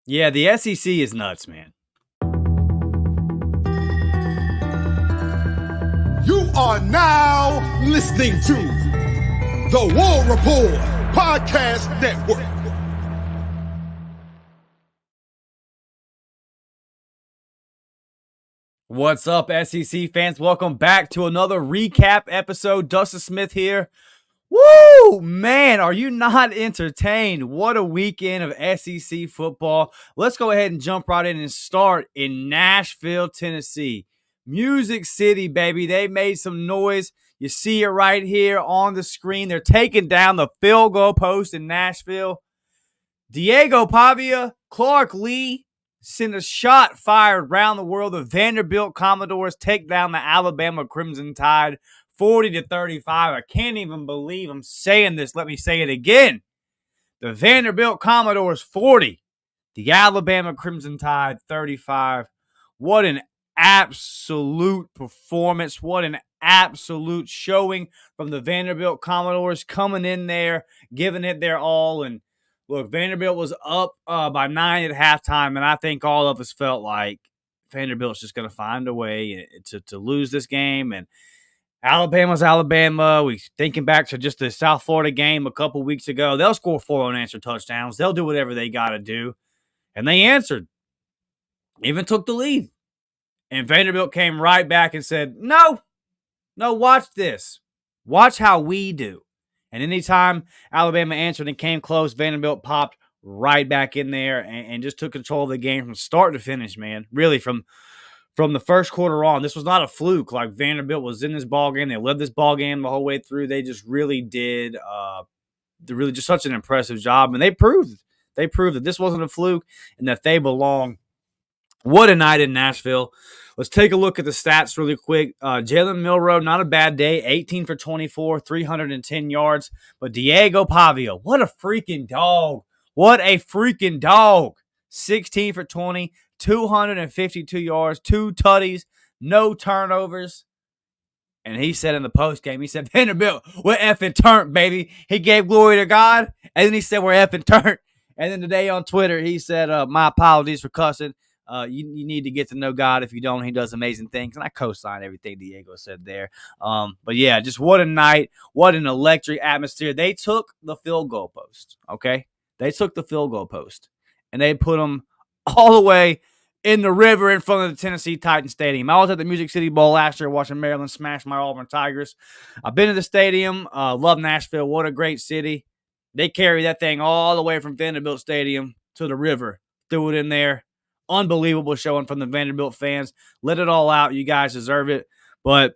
Yeah, the SEC is nuts, man. You are now listening to the War Report Podcast Network. What's up, SEC fans? Welcome back to another recap episode. Dustin Smith here. Woo! Man, are you not entertained? What a weekend of SEC football. Let's go ahead and jump right in and start in Nashville, Tennessee. Music City, baby. They made some noise. You see it right here on the screen. They're taking down the field goal post in Nashville. Diego Pavia, Clark Lee sent a shot fired around the world. The Vanderbilt Commodores take down the Alabama Crimson Tide 40-35. I can't even believe I'm saying this. Let me say it again. The Vanderbilt Commodores 40, the Alabama Crimson Tide 35. What an absolute performance. What an absolute showing from the Vanderbilt Commodores, coming in there, giving it their all. And look, Vanderbilt was up by 9 at halftime, and I think all of us felt like Vanderbilt's just going to find a way to lose this game. And Alabama's Alabama. We thinking back to just the South Florida game a couple weeks ago. They'll score 4 unanswered touchdowns. They'll do whatever they got to do. And they answered, even took the lead. And Vanderbilt came right back and said, no, watch this. Watch how we do. And anytime Alabama answered and came close, Vanderbilt popped right back in there and just took control of the game from start to finish, man. Really, from the first quarter on. This was not a fluke. Like, Vanderbilt was in this ball game. They led this ball game the whole way through. They just really did really just such an impressive job. And they proved that this wasn't a fluke and that they belong. What a night in Nashville. Let's take a look at the stats really quick. Jalen Milroe, not a bad day, 18 for 24, 310 yards. But Diego Pavia, what a freaking dog. What a freaking dog. 16 for 20, 252 yards, 2 tutties, no turnovers. And he said in the post game, he said, Vanderbilt, we're effing turnt, baby. He gave glory to God, and then he said, we're effing turnt. And then today on Twitter, he said, my apologies for cussing. You need to get to know God. If you don't, he does amazing things. And I co-sign everything Diego said there. But yeah, just what a night. What an electric atmosphere. They took the field goal post, okay? They took the field goal post, and they put them all the way in the river in front of the Tennessee Titans Stadium. I was at the Music City Bowl last year watching Maryland smash my Auburn Tigers. I've been to the stadium. Love Nashville. What a great city. They carry that thing all the way from Vanderbilt Stadium to the river. Threw it in there. Unbelievable showing from the Vanderbilt fans. Let it all out. You guys deserve it. But,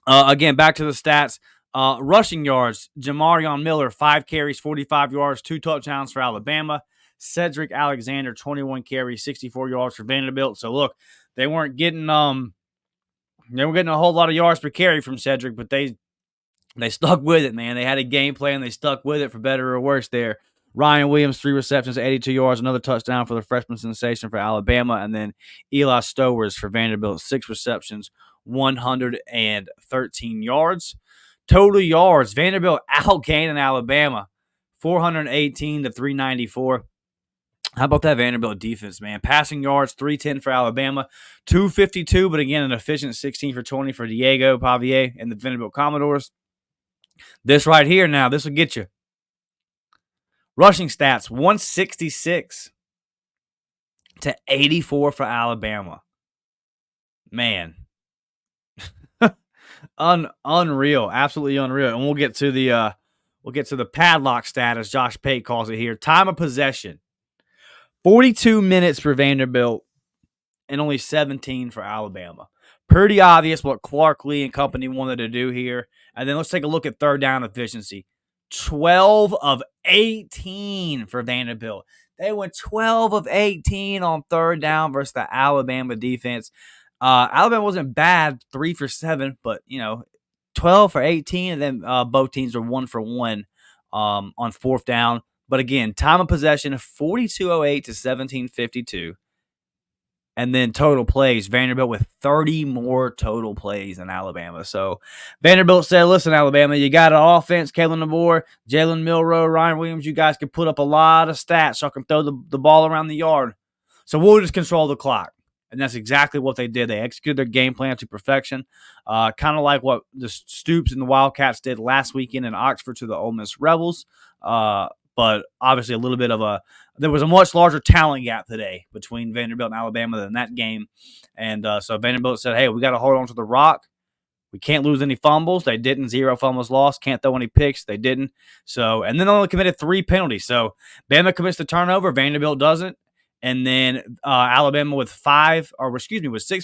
again, back to the stats. Rushing yards, Jamarion Miller, 5 carries, 45 yards, 2 touchdowns for Alabama. Cedric Alexander, 21 carries, 64 yards for Vanderbilt. So, look, they weren't getting a whole lot of yards per carry from Cedric, but they stuck with it, man. They had a game plan. They stuck with it for better or worse there. Ryan Williams, 3 receptions, 82 yards, another touchdown for the freshman sensation for Alabama. And then Eli Stowers for Vanderbilt, 6 receptions, 113 yards. Total yards, Vanderbilt outgaining Alabama, 418 to 394. How about that Vanderbilt defense, man? Passing yards, 310 for Alabama, 252, but again, an efficient 16 for 20 for Diego Pavia and the Vanderbilt Commodores. This right here now, this will get you. Rushing stats, 166 to 84 for Alabama. Man. Unreal. Absolutely unreal. And we'll get to the padlock stat, as Josh Pate calls it here. Time of possession. 42 minutes for Vanderbilt and only 17 for Alabama. Pretty obvious what Clark Lee and company wanted to do here. And then let's take a look at third down efficiency. 12 of 18 for Vanderbilt. They went 12 of 18 on third down versus the Alabama defense. Alabama wasn't bad, 3 for 7, but, 12 for 18, and then both teams were 1 for 1 on fourth down. But again, time of possession, 42:08 to 17:52. And then total plays, Vanderbilt with 30 more total plays than Alabama. So Vanderbilt said, listen, Alabama, you got an offense, Kalen DeBoer, Jalen Milroe, Ryan Williams. You guys can put up a lot of stats so I can throw the ball around the yard. So we'll just control the clock. And that's exactly what they did. They executed their game plan to perfection, kind of like what the Stoops and the Wildcats did last weekend in Oxford to the Ole Miss Rebels. But obviously a little bit of there was a much larger talent gap today between Vanderbilt and Alabama than that game. And so Vanderbilt said, hey, we got to hold on to the rock. We can't lose any fumbles. They didn't. 0 fumbles lost. Can't throw any picks. They didn't. So, and then they only committed 3 penalties. So Bama commits the turnover. Vanderbilt doesn't. And then Alabama with 6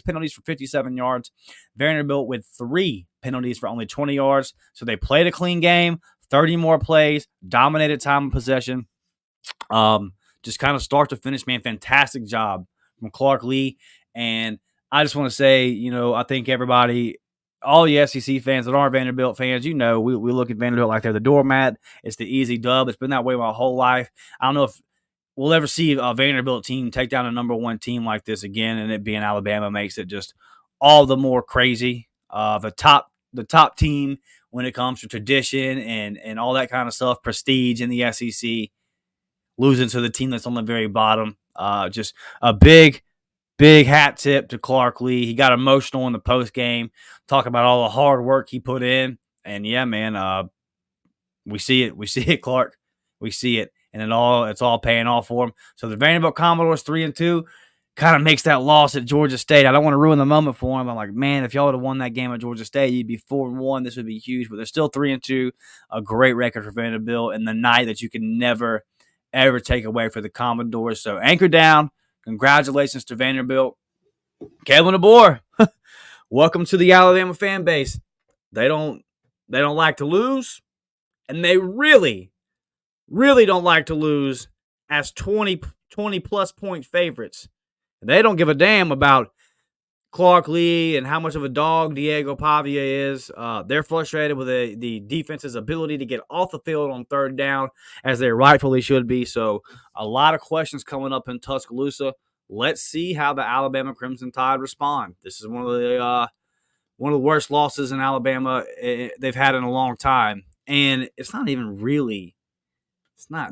penalties for 57 yards. Vanderbilt with 3 penalties for only 20 yards. So they played a clean game, 30 more plays, dominated time of possession. Just kind of start to finish, man, fantastic job from Clark Lee. And I just want to say, I think everybody, all the SEC fans that aren't Vanderbilt fans, we look at Vanderbilt like they're the doormat. It's the easy dub. It's been that way my whole life. I don't know if we'll ever see a Vanderbilt team take down a number 1 team like this again, and it being Alabama makes it just all the more crazy. The top team when it comes to tradition and all that kind of stuff, prestige in the SEC, losing to the team that's on the very bottom. Just a big hat tip to Clark Lee. He got emotional in the post game, talking about all the hard work he put in. And yeah, man, we see it. We see it, Clark. We see it. And it's all paying off for him. So the Vanderbilt Commodores 3-2 kind of makes that loss at Georgia State. I don't want to ruin the moment for him. I'm like, man, if y'all would have won that game at Georgia State, you'd be 4-1. This would be huge. But they're still 3-2. A great record for Vanderbilt and the night that you can never, ever take away for the Commodores. So anchor down. Congratulations to Vanderbilt. Kalen DeBoer, welcome to the Alabama fan base. They don't like to lose, and they really don't like to lose as 20 plus point favorites. They don't give a damn about Clark Lee and how much of a dog Diego Pavia is. They're frustrated with the defense's ability to get off the field on 3rd down, as they rightfully should be. So a lot of questions coming up in Tuscaloosa. Let's see how the Alabama Crimson Tide respond. This is one of the worst losses in Alabama they've had in a long time, and it's not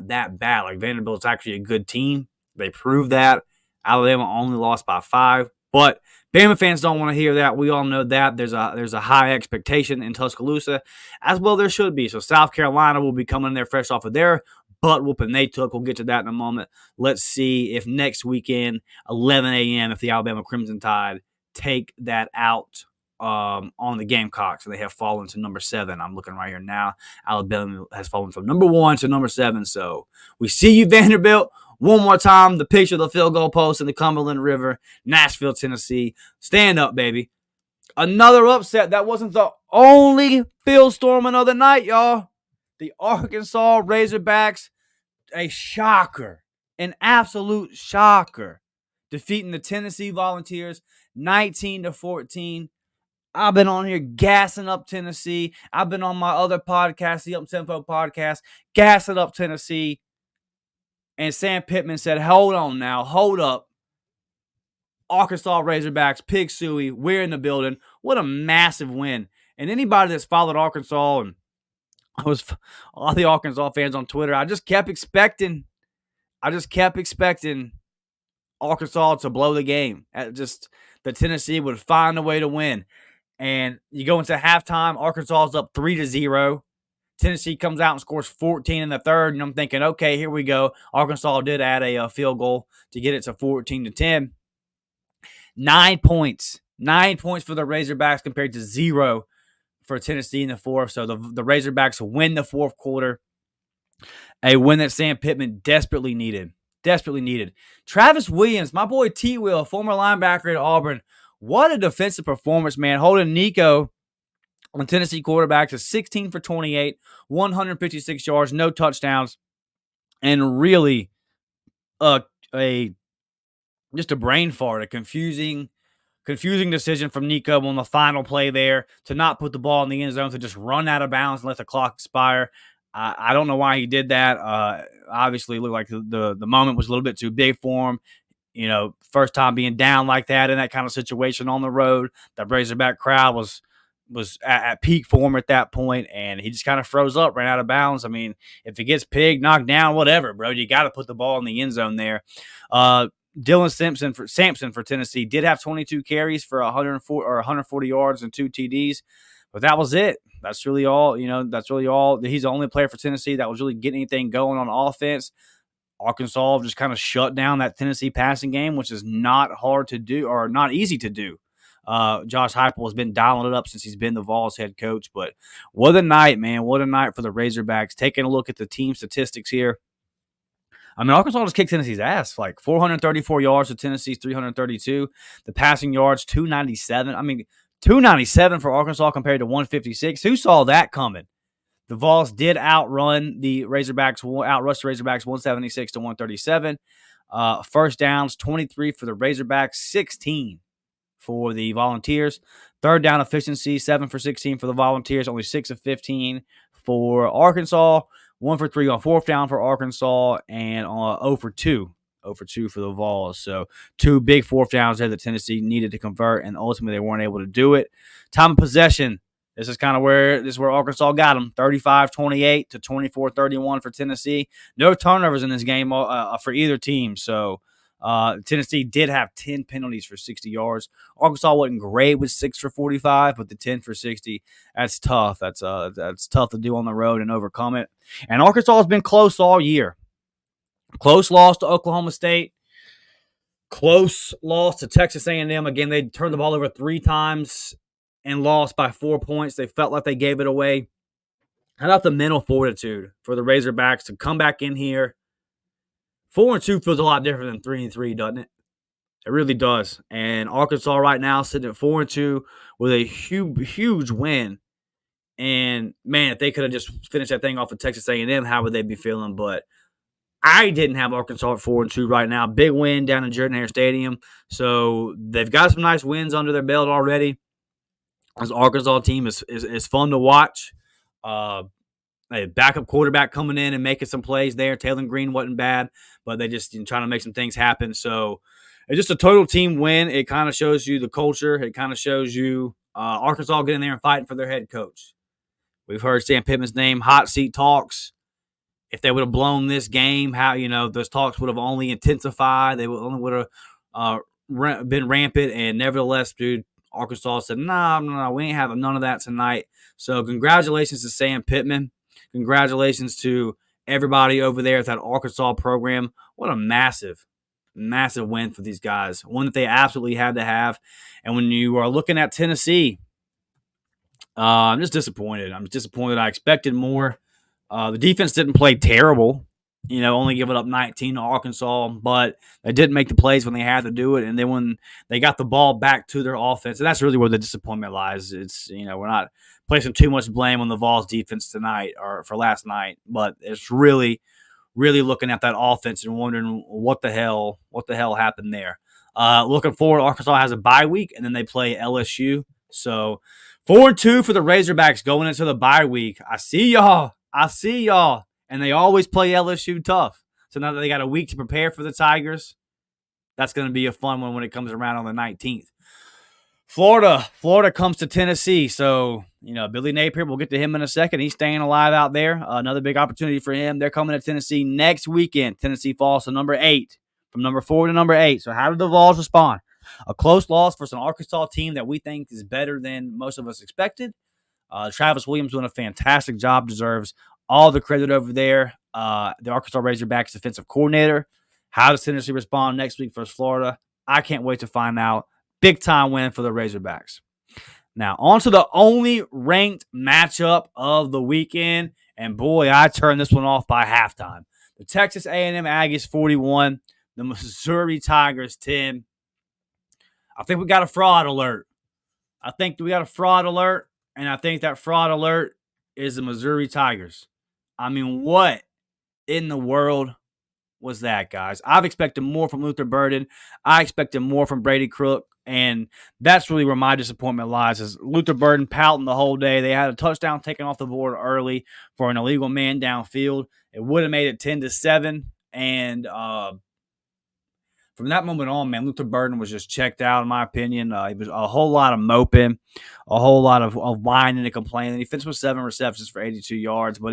that bad. Like, Vanderbilt's actually a good team. They proved that. Alabama only lost by 5, but Bama fans don't want to hear that. We all know that there's a high expectation in Tuscaloosa, as well there should be. So South Carolina will be coming in there fresh off of their butt whooping they took. We'll get to that in a moment. Let's see if next weekend, 11 a.m., if the Alabama Crimson Tide take that out on the Gamecocks, and they have fallen to number 7. I'm looking right here now. Alabama has fallen from number 1 to number 7. So we see you, Vanderbilt. One more time, the picture of the field goal post in the Cumberland River, Nashville, Tennessee. Stand up, baby. Another upset. That wasn't the only field storming of the night, y'all. The Arkansas Razorbacks, a shocker, an absolute shocker, defeating the Tennessee Volunteers 19-14. I've been on here gassing up Tennessee. I've been on my other podcast, the Up Tempo podcast, gassing up Tennessee. And Sam Pittman said, hold on now, hold up. Arkansas Razorbacks, Pig Suey, we're in the building. What a massive win. And anybody that's followed Arkansas, and all the Arkansas fans on Twitter, I just kept expecting Arkansas to blow the game. Just the Tennessee would find a way to win. And you go into halftime, Arkansas is up 3-0. Tennessee comes out and scores 14 in the 3rd, and I'm thinking, okay, here we go. Arkansas did add a field goal to get it to 14-10. 9 points. 9 points for the Razorbacks compared to 0 for Tennessee in the 4th. So the Razorbacks win the 4th quarter. A win that Sam Pittman desperately needed. Travis Williams, my boy T-Will, former linebacker at Auburn. What a defensive performance, man. Holding Nico on Tennessee quarterback to 16 for 28, 156 yards, no touchdowns, and really just a brain fart, a confusing decision from Nico on the final play there to not put the ball in the end zone, to just run out of bounds and let the clock expire. I don't know why he did that. Obviously, it looked like the moment was a little bit too big for him. first time being down like that in that kind of situation on the road. That Razorback crowd was at peak form at that point, and he just kind of froze up, ran out of bounds. I mean, if he gets pigged, knocked down, whatever, bro, you got to put the ball in the end zone there. Dylan Sampson for Tennessee did have 22 carries for 140 yards and 2 TDs, but that was it. That's really all. That's really all. He's the only player for Tennessee that was really getting anything going on offense. Arkansas just kind of shut down that Tennessee passing game, which is not hard to do or not easy to do. Josh Heupel has been dialing it up since he's been the Vols head coach. But what a night, man. What a night for the Razorbacks. Taking a look at the team statistics here. I mean, Arkansas just kicked Tennessee's ass. Like 434 yards to Tennessee's 332. The passing yards, 297. I mean, 297 for Arkansas compared to 156. Who saw that coming? The Vols did outrush the Razorbacks 176 to 137. First downs, 23 for the Razorbacks, 16 for the Volunteers. Third down efficiency, 7 for 16 for the Volunteers, only 6 of 15 for Arkansas. 1 for 3 on fourth down for Arkansas, and 0 for 2. 0 for 2 for the Vols. So 2 big fourth downs there that Tennessee needed to convert, and ultimately they weren't able to do it. Time of possession. This is where Arkansas got them. 35-28 to 24-31 for Tennessee. No turnovers in this game for either team. So Tennessee did have 10 penalties for 60 yards. Arkansas wasn't great with 6 for 45, but the 10 for 60, that's tough. That's tough to do on the road and overcome it. And Arkansas has been close all year. Close loss to Oklahoma State. Close loss to Texas A&M. Again, they turned the ball over 3 times and lost by 4 points. They felt like they gave it away. How about the mental fortitude for the Razorbacks to come back in here? 4-2 feels a lot different than 3-3, doesn't it? It really does. And Arkansas right now sitting at 4-2 with a huge win. And man, if they could have just finished that thing off with Texas A&M, how would they be feeling? But I didn't have Arkansas at 4-2 right now. Big win down in Jordan-Hare Stadium. So they've got some nice wins under their belt already. This Arkansas team is fun to watch. A backup quarterback coming in and making some plays there. Taylor Green wasn't bad, but they just trying to make some things happen. So it's just a total team win. It kind of shows you the culture. It kind of shows you Arkansas getting there and fighting for their head coach. We've heard Sam Pittman's name, hot seat talks. If they would have blown this game, those talks would have only intensified. They would have been rampant. And nevertheless, dude, Arkansas said, no, we ain't having none of that tonight. So congratulations to Sam Pittman. Congratulations to everybody over there at that Arkansas program. What a massive win for these guys. One that they absolutely had to have. And when you are looking at Tennessee, I'm just disappointed. I expected more. The defense didn't play terrible, only giving up 19 to Arkansas, but they didn't make the plays when they had to do it. And then when they got the ball back to their offense, and that's really where the disappointment lies. It's, we're not placing too much blame on the Vols defense tonight or for last night, but it's really, really looking at that offense and wondering what the hell happened there. Looking forward, Arkansas has a bye week, and then they play LSU. So 4-2 for the Razorbacks going into the bye week. I see y'all. And they always play LSU tough. So now that they got a week to prepare for the Tigers, that's going to be a fun one when it comes around on the 19th. Florida comes to Tennessee. So, Billy Napier, we'll get to him in a second. He's staying alive out there. Another big opportunity for him. They're coming to Tennessee next weekend. Tennessee falls to number 8, from number 4 to number 8. So how did the Vols respond? A close loss versus an Arkansas team that we think is better than most of us expected. Travis Williams doing a fantastic job, deserves all the credit over there. The Arkansas Razorbacks defensive coordinator. How does Tennessee respond next week versus Florida? I can't wait to find out. Big time win for the Razorbacks. Now, on to the only ranked matchup of the weekend. And boy, I turned this one off by halftime. The Texas A&M Aggies 41, the Missouri Tigers 10. I think we got a fraud alert. And I think that fraud alert is the Missouri Tigers. I mean, what in the world was that, guys? I've expected more from Luther Burden. I expected more from Brady Crook. And that's really where my disappointment lies, is Luther Burden pouting the whole day. They had a touchdown taken off the board early for an illegal man downfield. It would have made it 10-7. And from that moment on, man, Luther Burden was just checked out, in my opinion. It was a whole lot of moping, a whole lot of whining and complaining. He finished with 7 receptions for 82 yards, but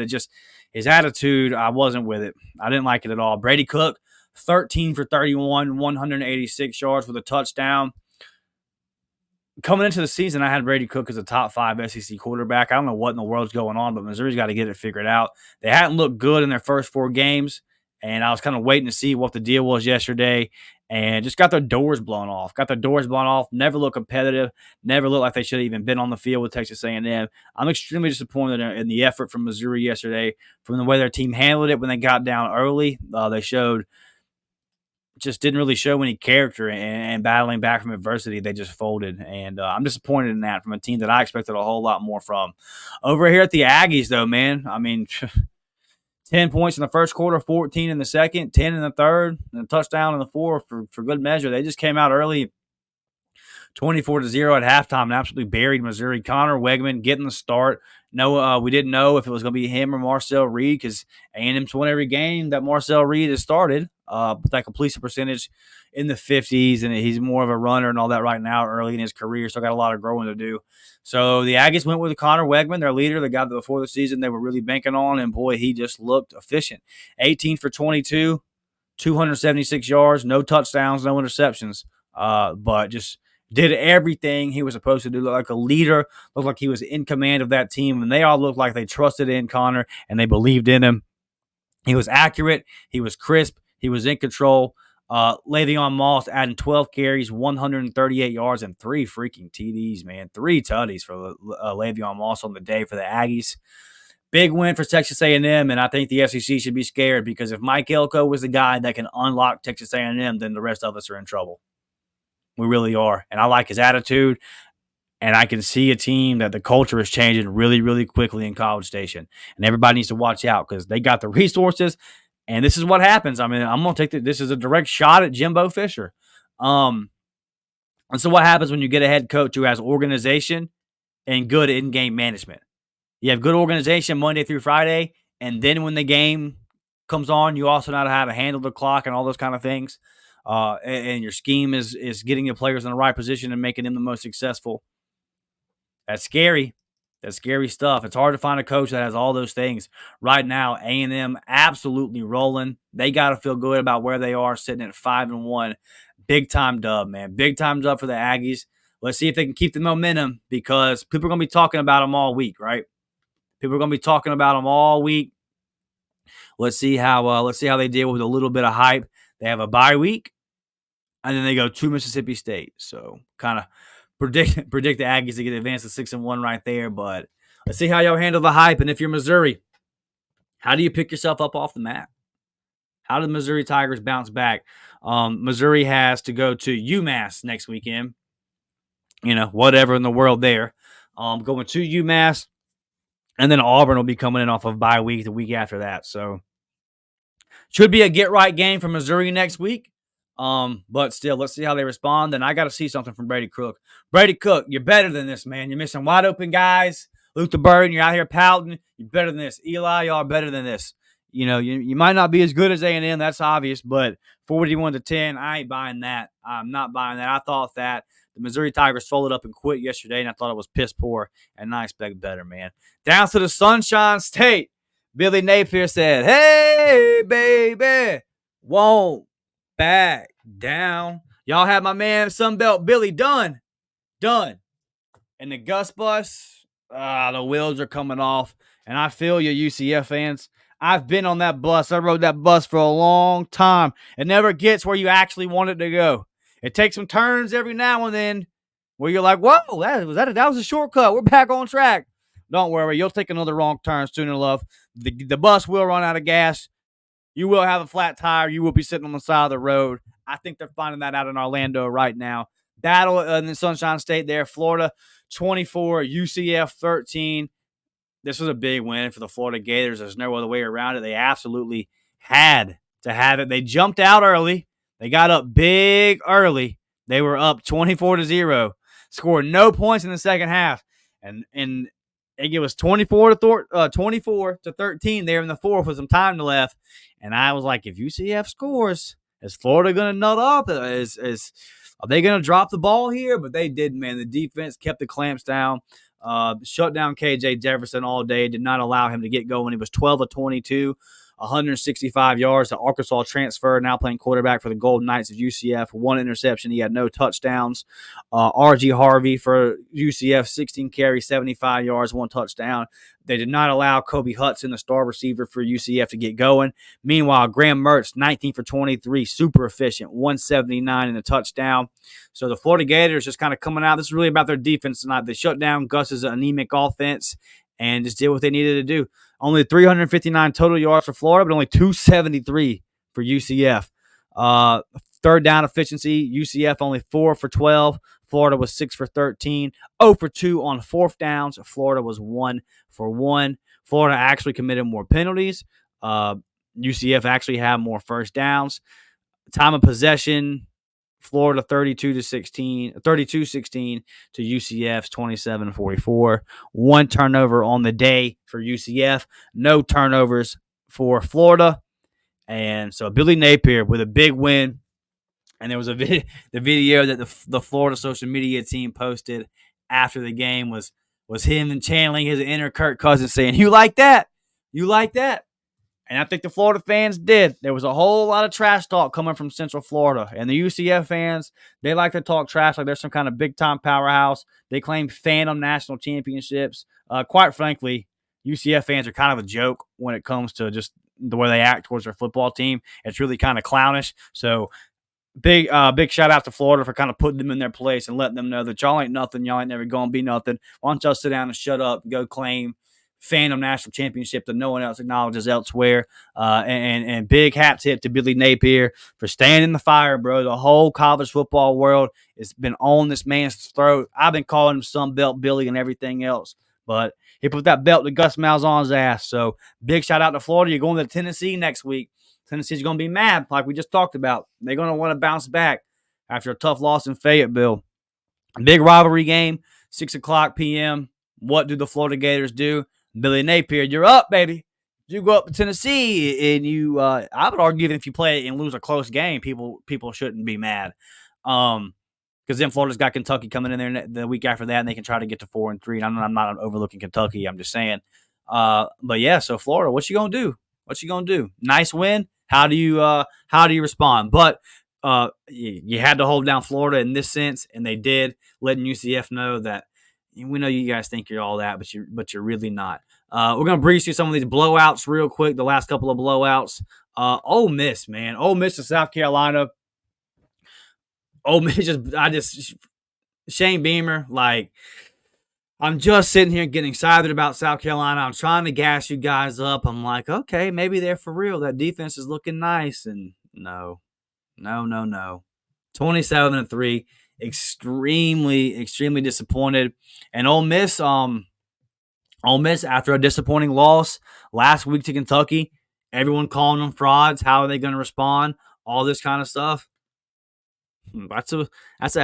his attitude, I wasn't with it. I didn't like it at all. Brady Cook, 13 for 31, 186 yards with a touchdown. Coming into the season, I had Brady Cook as a top 5 SEC quarterback. I don't know what in the world's going on, but Missouri's got to get it figured out. They hadn't looked good in their first 4 games, and I was kind of waiting to see what the deal was yesterday, and just got their doors blown off. Never looked competitive. Never looked like they should have even been on the field with Texas A&M. I'm extremely disappointed in the effort from Missouri yesterday, from the way their team handled it when they got down early. They just didn't really show any character, and battling back from adversity, they just folded. And I'm disappointed in that from a team that I expected a whole lot more from. Over here at the Aggies, though, man, I mean, 10 points in the first quarter, 14 in the second, 10 in the third, and a touchdown in the fourth for good measure. They just came out early, 24-0 at halftime, and absolutely buried Missouri. Connor Wegman getting the start. No, we didn't know if it was going to be him or Marcel Reed, because A&M's won every game that Marcel Reed has started. With that completion percentage in the 50s, and he's more of a runner and all that right now early in his career. Still got a lot of growing to do. So the Aggies went with Connor Wegman, their leader, the guy that before the season they were really banking on, and boy, he just looked efficient. 18 for 22, 276 yards, no touchdowns, no interceptions, but just did everything he was supposed to do. Looked like a leader, looked like he was in command of that team, and they all looked like they trusted in Connor and they believed in him. He was accurate. He was crisp. He was in control. Le'Veon Moss adding 12 carries, 138 yards, and 3 freaking TDs, man. 3 tutties for Le'Veon Moss on the day for the Aggies. Big win for Texas A&M, and I think the SEC should be scared, because if Mike Elko was the guy that can unlock Texas A&M, then the rest of us are in trouble. We really are. And I like his attitude. And I can see a team that the culture is changing really, really quickly in College Station. And everybody needs to watch out, because they got the resources. And this is what happens. I mean, I'm going to take this as a direct shot at Jimbo Fisher. And so what happens when you get a head coach who has organization and good in-game management? You have good organization Monday through Friday, and then when the game comes on, you also know how to handle the clock and all those kind of things. And your scheme is getting your players in the right position and making them the most successful. That's scary. That's scary stuff. It's hard to find a coach that has all those things. Right now, A&M absolutely rolling. They got to feel good about where they are, sitting at 5-1. Big time dub, man. Big time dub for the Aggies. Let's see if they can keep the momentum, because people are going to be talking about them all week, right? People are going to be talking about them all week. Let's see how they deal with a little bit of hype. They have a bye week, and then they go to Mississippi State. So kind of predict the Aggies to get advanced to 6-1 right there. But let's see how y'all handle the hype. And if you're Missouri, how do you pick yourself up off the mat? How do the Missouri Tigers bounce back? Missouri has to go to UMass next weekend. Whatever in the world there. Going to UMass, and then Auburn will be coming in off of bye week the week after that. So should be a get-right game for Missouri next week. But still, let's see how they respond. And I got to see something from Brady Cook. Brady Cook, you're better than this, man. You're missing wide open guys. Luther Burden, you're out here pouting. You're better than this. Eli, y'all are better than this. You might not be as good as A&M. That's obvious. But 41-10, I ain't buying that. I'm not buying that. I thought that the Missouri Tigers folded up and quit yesterday, and I thought it was piss poor. And I expect better, man. Down to the Sunshine State. Billy Napier said, "Hey, baby, won't back down." Y'all have my man Sunbelt Billy done. And the Gus bus, the wheels are coming off. And I feel you, UCF fans. I've been on that bus. I rode that bus for a long time. It never gets where you actually want it to go. It takes some turns every now and then where you're like, whoa, that was a shortcut. We're back on track. Don't worry. You'll take another wrong turn soon enough. The bus will run out of gas. You will have a flat tire. You will be sitting on the side of the road. I think they're finding that out in Orlando right now. Battle in the Sunshine State there. Florida 24, UCF 13. This was a big win for the Florida Gators. There's no other way around it. They absolutely had to have it. They jumped out early. They got up big early. They were up 24-0. Scored no points in the second half. And it was 24-13 there in the fourth with some time left. And I was like, if UCF scores, Is Florida going to nut up? Are they going to drop the ball here? But they did, man. The defense kept the clamps down, shut down KJ Jefferson all day, did not allow him to get going. He was 12 of 22, 165 yards. The Arkansas transfer, now playing quarterback for the Golden Knights of UCF. 1 interception. He had no touchdowns. R.G. Harvey for UCF, 16 carries, 75 yards, 1 touchdown. They did not allow Kobe Hudson, the star receiver for UCF, to get going. Meanwhile, Graham Mertz, 19 for 23, super efficient, 179 and a touchdown. So the Florida Gators just kind of coming out. This is really about their defense tonight. They shut down Gus's anemic offense and just did what they needed to do. Only 359 total yards for Florida, but only 273 for UCF. Third down efficiency, UCF only 4 for 12. Florida was 6 for 13. 0 for 2 on fourth downs. Florida was 1 for 1. Florida actually committed more penalties. UCF actually had more first downs. Time of possession, Florida 32-16 to UCF's 27-44. 1 turnover on the day for UCF. No turnovers for Florida. And so Billy Napier with a big win. And there was the video that the Florida social media team posted after the game was him and channeling his inner Kirk Cousins saying, "You like that? You like that?" And I think the Florida fans did. There was a whole lot of trash talk coming from Central Florida. And the UCF fans, they like to talk trash like they're some kind of big-time powerhouse. They claim phantom national championships. Quite frankly, UCF fans are kind of a joke when it comes to just the way they act towards their football team. It's really kind of clownish. So big shout out to Florida for kind of putting them in their place and letting them know that y'all ain't nothing. Y'all ain't never going to be nothing. Why don't y'all sit down and shut up and go claim phantom national championship that no one else acknowledges elsewhere. And big hat tip to Billy Napier for staying in the fire, bro. The whole college football world has been on this man's throat. I've been calling him Sun Belt Billy and everything else, but he put that belt to Gus Malzahn's ass. So big shout out to Florida. You're going to Tennessee next week. Tennessee's going to be mad, like we just talked about. They're going to want to bounce back after a tough loss in Fayetteville. Big rivalry game, 6 o'clock p.m. What do the Florida Gators do? Billy Napier, you're up, baby. You go up to Tennessee, and you I would argue even if you play and lose a close game, people shouldn't be mad. Because then Florida's got Kentucky coming in there the week after that, and they can try to get to 4-3. And I'm not overlooking Kentucky. I'm just saying. But yeah, so Florida, what you gonna do? What you gonna do? Nice win. How do you respond? But you had to hold down Florida in this sense, and they did, letting UCF know that we know you guys think you're all that, but you're really not. We're gonna breeze through some of these blowouts real quick. The last couple of blowouts. Ole Miss, man. Ole Miss to South Carolina. Ole Miss Shane Beamer, like, I'm just sitting here getting excited about South Carolina. I'm trying to gas you guys up. I'm like, okay, maybe they're for real. That defense is looking nice. And no. 27-3. Extremely, extremely disappointed. And Ole Miss, after a disappointing loss last week to Kentucky, everyone calling them frauds. How are they going to respond? All this kind of stuff. That's a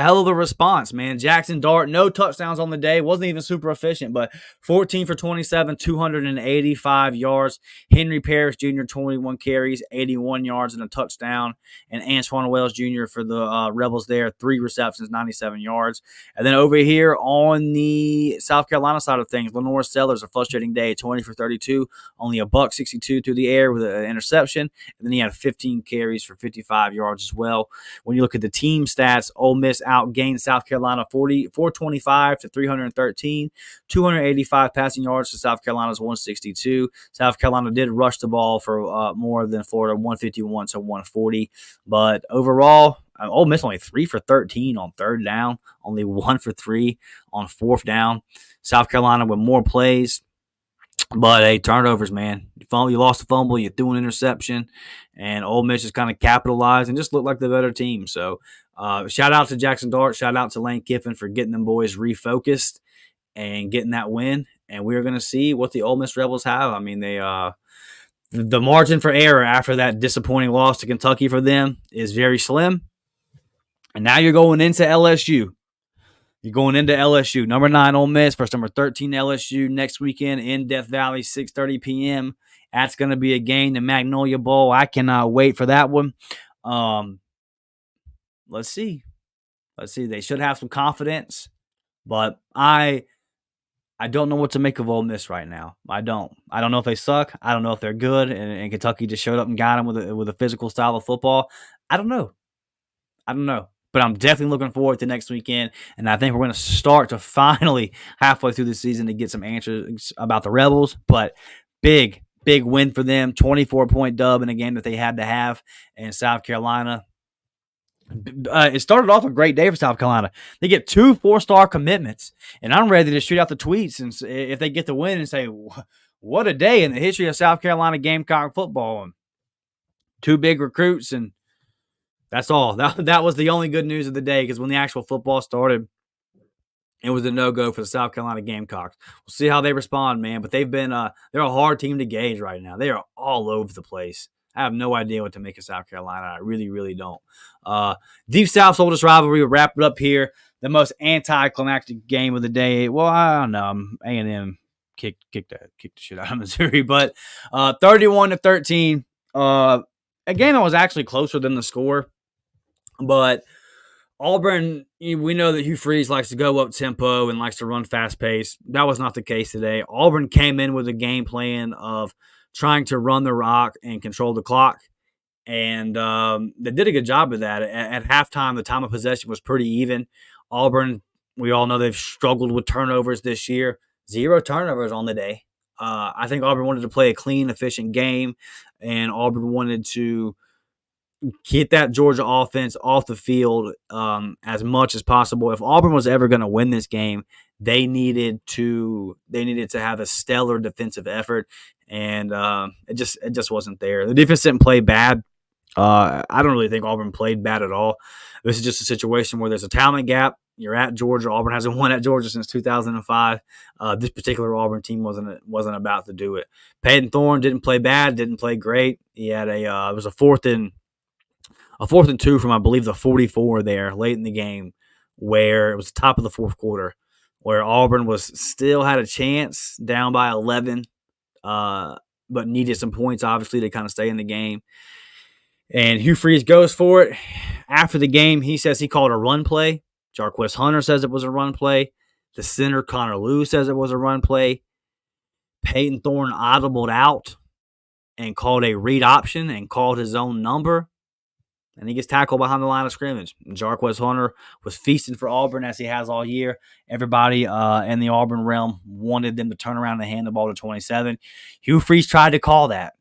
hell of a response, man. Jackson Dart, no touchdowns on the day. Wasn't even super efficient, but 14 for 27, 285 yards. Henry Parrish Jr., 21 carries, 81 yards and a touchdown. And Antoine Wells Jr. for the Rebels there, 3 receptions, 97 yards. And then over here on the South Carolina side of things, Lenore Sellers, a frustrating day, 20 for 32, only a $162 through the air with an interception. And then he had 15 carries for 55 yards as well. When you look at the team stats, Ole Miss outgained South Carolina 425 to 313, 285 passing yards to South Carolina's 162. South Carolina did rush the ball for more than Florida, 151 to 140. But overall, Ole Miss only 3 for 13 on third down, only 1 for 3 on fourth down. South Carolina with more plays. But, hey, turnovers, man. You lost a fumble, you threw an interception, and Ole Miss just kind of capitalized and just looked like the better team. So, shout out to Jackson Dart. Shout out to Lane Kiffin for getting them boys refocused and getting that win. And we're going to see what the Ole Miss Rebels have. I mean, the margin for error after that disappointing loss to Kentucky for them is very slim. And now you're going into LSU. You're going into LSU. Number 9, Ole Miss versus number 13, LSU next weekend in Death Valley, 6:30 p.m. That's going to be a game, the Magnolia Bowl. I cannot wait for that one. Um, let's see. Let's see. They should have some confidence, but I don't know what to make of Ole Miss right now. I don't. I don't know if they suck. I don't know if they're good. And Kentucky just showed up and got them with a physical style of football. I don't know. I don't know. But I'm definitely looking forward to next weekend. And I think we're going to start to finally, halfway through the season, to get some answers about the Rebels. But big, big win for them. 24-point dub in a game that they had to have in South Carolina. It started off a great day for South Carolina. They get 2 4-star commitments, and I'm ready to shoot out the tweets and if they get the win and say, "What a day in the history of South Carolina Gamecock football!" And 2 big recruits, and that's all. That was the only good news of the day because when the actual football started, it was a no-go for the South Carolina Gamecocks. We'll see how they respond, man. But they've been they're a hard team to gauge right now. They are all over the place. I have no idea what to make of South Carolina. I really, really don't. Deep South's oldest rivalry. We'll wrap it up here. The most anticlimactic game of the day. Well, I don't know. A&M kicked the shit out of Missouri, but 31-13. A game that was actually closer than the score, but Auburn, we know that Hugh Freeze likes to go up tempo and likes to run fast pace. That was not the case today. Auburn came in with a game plan of trying to run the rock and control the clock, and they did a good job of that. At halftime, the time of possession was pretty even. Auburn, we all know they've struggled with turnovers this year. 0 turnovers on the day. I think Auburn wanted to play a clean, efficient game, and Auburn wanted to get that Georgia offense off the field as much as possible. If Auburn was ever going to win this game, they needed to have a stellar defensive effort, and it just wasn't there. The defense didn't play bad. I don't really think Auburn played bad at all. This is just a situation where there's a talent gap. You're at Georgia. Auburn hasn't won at Georgia since 2005. This particular Auburn team wasn't about to do it. Peyton Thorne didn't play bad, didn't play great. He had it was a fourth and 2 from, I believe, the 44 there late in the game, where it was the top of the fourth quarter, where Auburn was still had a chance down by 11, but needed some points, obviously, to kind of stay in the game. And Hugh Freeze goes for it. After the game, he says he called a run play. Jarquez Hunter says it was a run play. The center, Connor Lew, says it was a run play. Peyton Thorne audibled out and called a read option and called his own number. And he gets tackled behind the line of scrimmage. And Jarquez Hunter was feasting for Auburn as he has all year. Everybody in the Auburn realm wanted them to turn around and hand the ball to 27. Hugh Freeze tried to call that.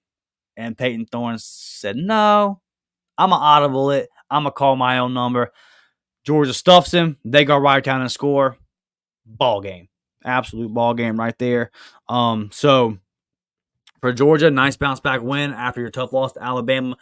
And Peyton Thorne said, "No, I'm going to audible it. I'm going to call my own number." Georgia stuffs him. They go right down and score. Ball game. Absolute ball game right there. So for Georgia, nice bounce back win after your tough loss to Alabama.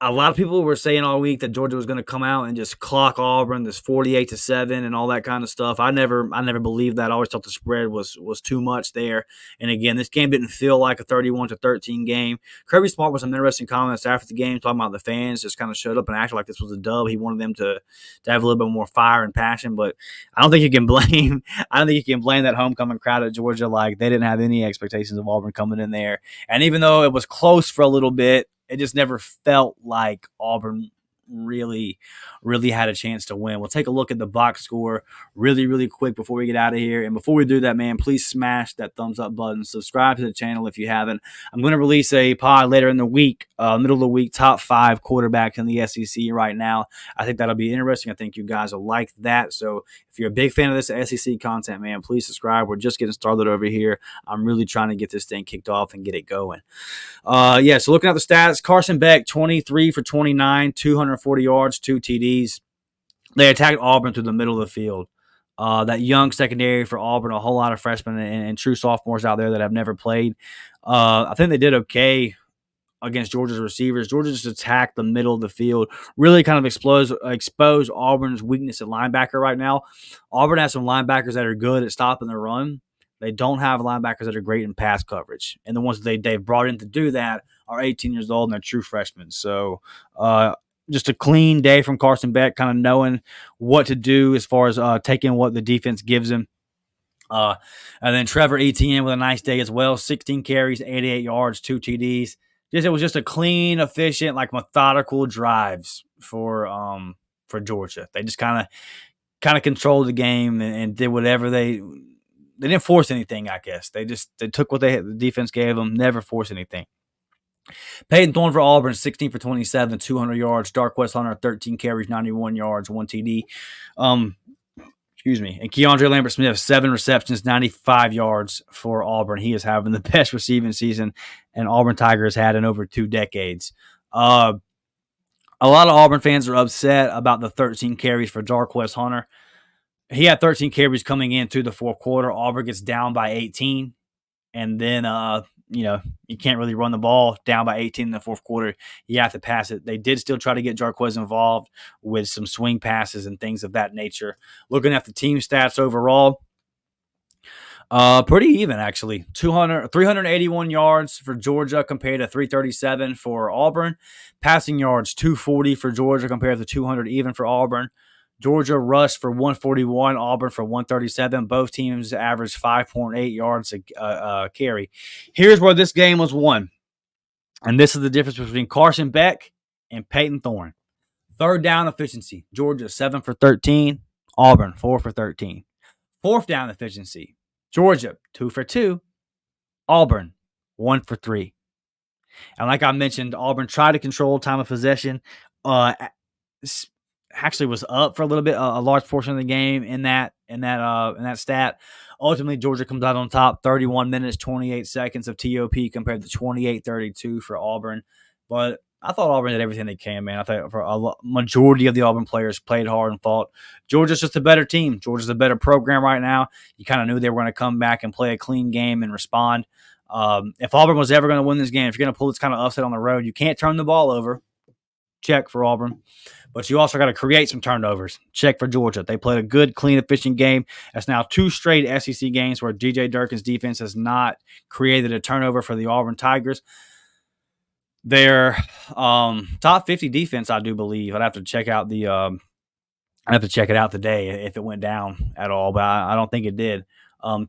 A lot of people were saying all week that Georgia was going to come out and just clock Auburn, this 48-7 and all that kind of stuff. I never believed that. I always thought the spread was too much there. And again, this game didn't feel like a 31-13 game. Kirby Smart was some interesting comments after the game talking about the fans just kind of showed up and acted like this was a dub. He wanted them to have a little bit more fire and passion, but I don't think you can blame that homecoming crowd at Georgia. Like, they didn't have any expectations of Auburn coming in there. And even though it was close for a little bit, it just never felt like Auburn really had a chance to win. We'll take a look at the box score really, really quick before we get out of here. And before we do that, man, please smash that thumbs up button. Subscribe to the channel if you haven't. I'm going to release a pod later in the week, middle of the week, top 5 quarterbacks in the SEC right now. I think that'll be interesting. I think you guys will like that. So if you're a big fan of this SEC content, man, please subscribe. We're just getting started over here. I'm really trying to get this thing kicked off and get it going. So looking at the stats, Carson Beck, 23 for 29, 240 yards, 2 TDs. They attacked Auburn through the middle of the field. That young secondary for Auburn, a whole lot of freshmen and true sophomores out there that have never played. I think they did okay against Georgia's receivers. Georgia just attacked the middle of the field, really kind of expose Auburn's weakness at linebacker right now. Auburn has some linebackers that are good at stopping the run. They don't have linebackers that are great in pass coverage. And the ones that they've brought in to do that are 18 years old and they're true freshmen. So just a clean day from Carson Beck, kind of knowing what to do as far as taking what the defense gives him. And then Trevor Etienne with a nice day as well. 16 carries, 88 yards, 2 TDs. it was just a clean, efficient, like methodical drives for Georgia. They just kind of controlled the game and did whatever they didn't force anything. I guess they took what the defense gave them, never forced anything. Peyton Thorne for Auburn, 16 for 27, 200 yards. Darqueze Hunter, 13 carries, 91 yards, 1 TD. Excuse me. And Keandre Lambert-Smith, 7 receptions, 95 yards for Auburn. He is having the best receiving season an Auburn Tigers had in over 2 decades. A lot of Auburn fans are upset about the 13 carries for Darqueze Hunter. He had 13 carries coming in through the fourth quarter. Auburn gets down by 18. And then, you can't really run the ball down by 18 in the fourth quarter. You have to pass it. They did still try to get Darqueze involved with some swing passes and things of that nature. Looking at the team stats overall, pretty even, actually. 381 yards for Georgia compared to 337 for Auburn. Passing yards, 240 for Georgia compared to 200 even for Auburn. Georgia rushed for 141, Auburn for 137. Both teams averaged 5.8 yards a carry. Here's where this game was won. And this is the difference between Carson Beck and Peyton Thorne. Third down efficiency. Georgia, 7 for 13. Auburn, 4 for 13. Fourth down efficiency. Georgia, 2 for 2. Auburn, 1 for 3. And like I mentioned, Auburn tried to control time of possession. Actually was up for a little bit, a large portion of the game in that stat. Ultimately, Georgia comes out on top, 31 minutes, 28 seconds of TOP compared to 28-32 for Auburn. But I thought Auburn did everything they can, man. I thought for a majority of the Auburn players played hard and fought. Georgia's just a better team. Georgia's a better program right now. You kind of knew they were going to come back and play a clean game and respond. If Auburn was ever going to win this game, if you're going to pull this kind of upset on the road, you can't turn the ball over. Check for Auburn. But you also got to create some turnovers. Check for Georgia. They played a good, clean, efficient game. That's now 2 straight SEC games where DJ Durkin's defense has not created a turnover for the Auburn Tigers. Their top 50 defense, I do believe. I'd have to check out I have to check it out today if it went down at all, but I don't think it did.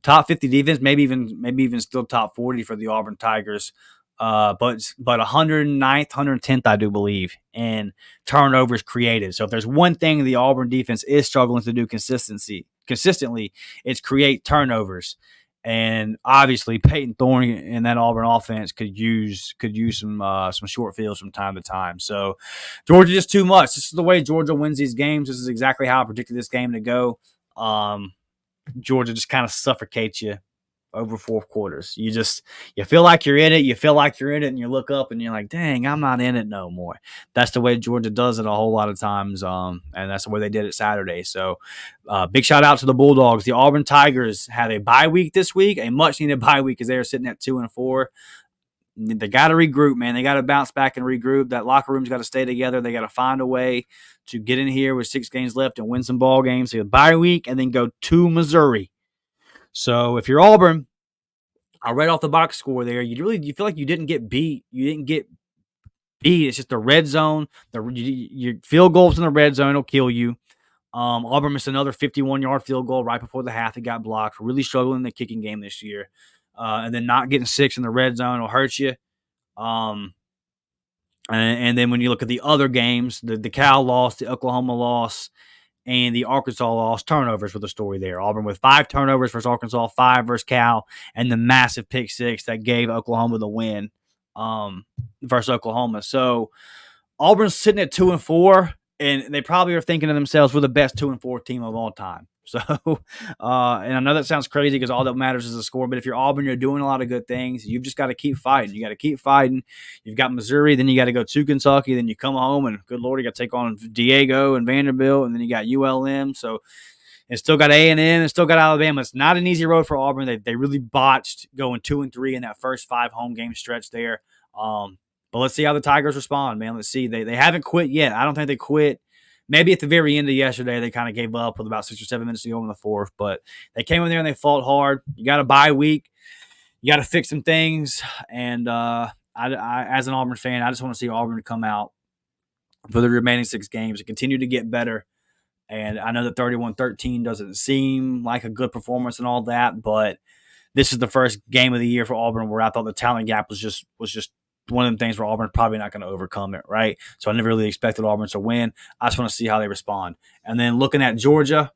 Top 50 defense, maybe even still top 40 for the Auburn Tigers. But 109th, 110th, I do believe, in turnovers created. So if there's one thing the Auburn defense is struggling to do consistently, it's create turnovers. And obviously, Peyton Thorne and that Auburn offense could use some short fields from time to time. So Georgia just too much. This is the way Georgia wins these games. This is exactly how I predicted this game to go. Georgia just kind of suffocates you over 4 quarters. You feel like you're in it. And you look up and you're like, dang, I'm not in it no more. That's the way Georgia does it a whole lot of times. And that's the way they did it Saturday. So big shout out to the Bulldogs. The Auburn Tigers had a bye week this week, a much needed bye week because they are sitting at 2-4. They got to regroup, man. They got to bounce back and regroup. That locker room's got to stay together. They got to find a way to get in here with 6 games left and win some ball games. So a bye week and then go to Missouri. So if you're Auburn, I read off the box score there. You feel like you didn't get beat. You didn't get beat. It's just the red zone. Your field goals in the red zone will kill you. Auburn missed another 51-yard field goal right before the half. It got blocked. Really struggling in the kicking game this year. And then not getting 6 in the red zone will hurt you. And then when you look at the other games, the Cal loss, the Oklahoma loss, and the Arkansas loss, turnovers were the story there. Auburn with 5 turnovers versus Arkansas, 5 versus Cal, and the massive pick 6 that gave Oklahoma the win versus Oklahoma. So Auburn's sitting at 2-4, and they probably are thinking to themselves, we're the best 2-4 team of all time. So, and I know that sounds crazy because all that matters is the score. But if you're Auburn, you're doing a lot of good things. You've just got to keep fighting. You got to keep fighting. You've got Missouri, then you got to go to Kentucky, then you come home, and good Lord, you got to take on Diego and Vanderbilt, and then you got ULM. So, it's still got A&M, and still got Alabama. It's not an easy road for Auburn. They really botched going 2-3 in that first 5 home game stretch there. But let's see how the Tigers respond, man. Let's see. They haven't quit yet. I don't think they quit. Maybe at the very end of yesterday, they kind of gave up with about 6 or 7 minutes to go in the fourth. But they came in there and they fought hard. You got a bye week. You got to fix some things. And I, as an Auburn fan, I just want to see Auburn come out for the remaining 6 games and continue to get better. And I know that 31-13 doesn't seem like a good performance and all that, but this is the first game of the year for Auburn where I thought the talent gap was just one of them things where Auburn's probably not going to overcome it, right? So I never really expected Auburn to win. I just want to see how they respond. And then looking at Georgia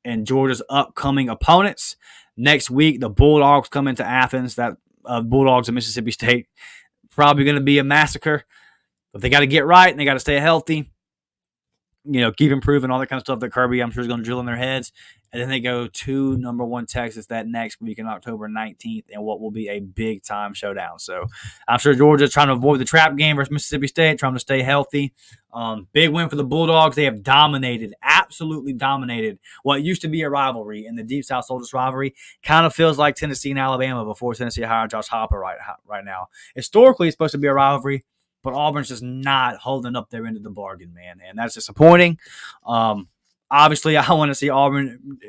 and Georgia's upcoming opponents, next week the Bulldogs come into Athens. That Bulldogs of Mississippi State, probably going to be a massacre. But they got to get right and they got to stay healthy. Keep improving, all that kind of stuff that Kirby, I'm sure, is going to drill in their heads. And then they go to number 1 Texas that next week on October 19th in what will be a big-time showdown. So I'm sure Georgia's trying to avoid the trap game versus Mississippi State, trying to stay healthy. Big win for the Bulldogs. They have dominated, absolutely dominated what used to be a rivalry in the Deep South Soldiers rivalry. Kind of feels like Tennessee and Alabama before Tennessee hired Josh Hopper right now. Historically, it's supposed to be a rivalry, but Auburn's just not holding up their end of the bargain, man, and that's disappointing. Obviously, I want to see Auburn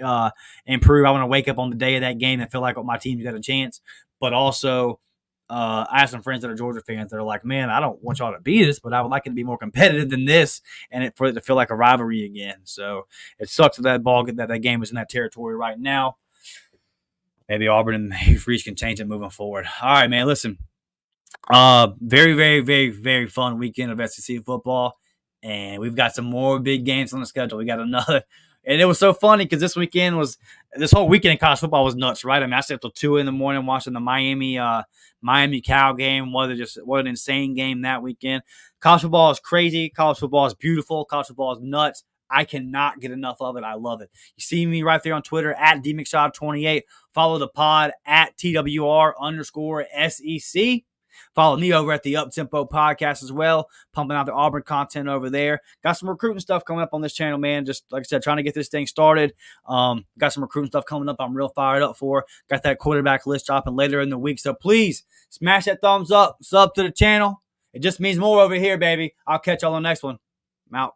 improve. I want to wake up on the day of that game and feel like my team's got a chance. But also, I have some friends that are Georgia fans that are like, man, I don't want y'all to beat us, but I would like it to be more competitive than this and for it to feel like a rivalry again. So it sucks that game is in that territory right now. Maybe Auburn and Hughes Reach can change it moving forward. All right, man, listen. Very, very, very, very fun weekend of SEC football. And we've got some more big games on the schedule. We got another. And it was so funny because this whole weekend in college football was nuts, right? I mean, I stayed up till 2 a.m. watching the Miami Cal game. What an insane game that weekend. College football is crazy. College football is beautiful. College football is nuts. I cannot get enough of it. I love it. You see me right there on Twitter at DMcShaw28. Follow the pod at TWR_SEC. Follow me over at the Uptempo Podcast as well, pumping out the Auburn content over there. Got some recruiting stuff coming up on this channel, man. Just like I said, trying to get this thing started. Got some recruiting stuff coming up I'm real fired up for. Got that quarterback list dropping later in the week. So please smash that thumbs up, sub to the channel. It just means more over here, baby. I'll catch y'all on the next one. I'm out.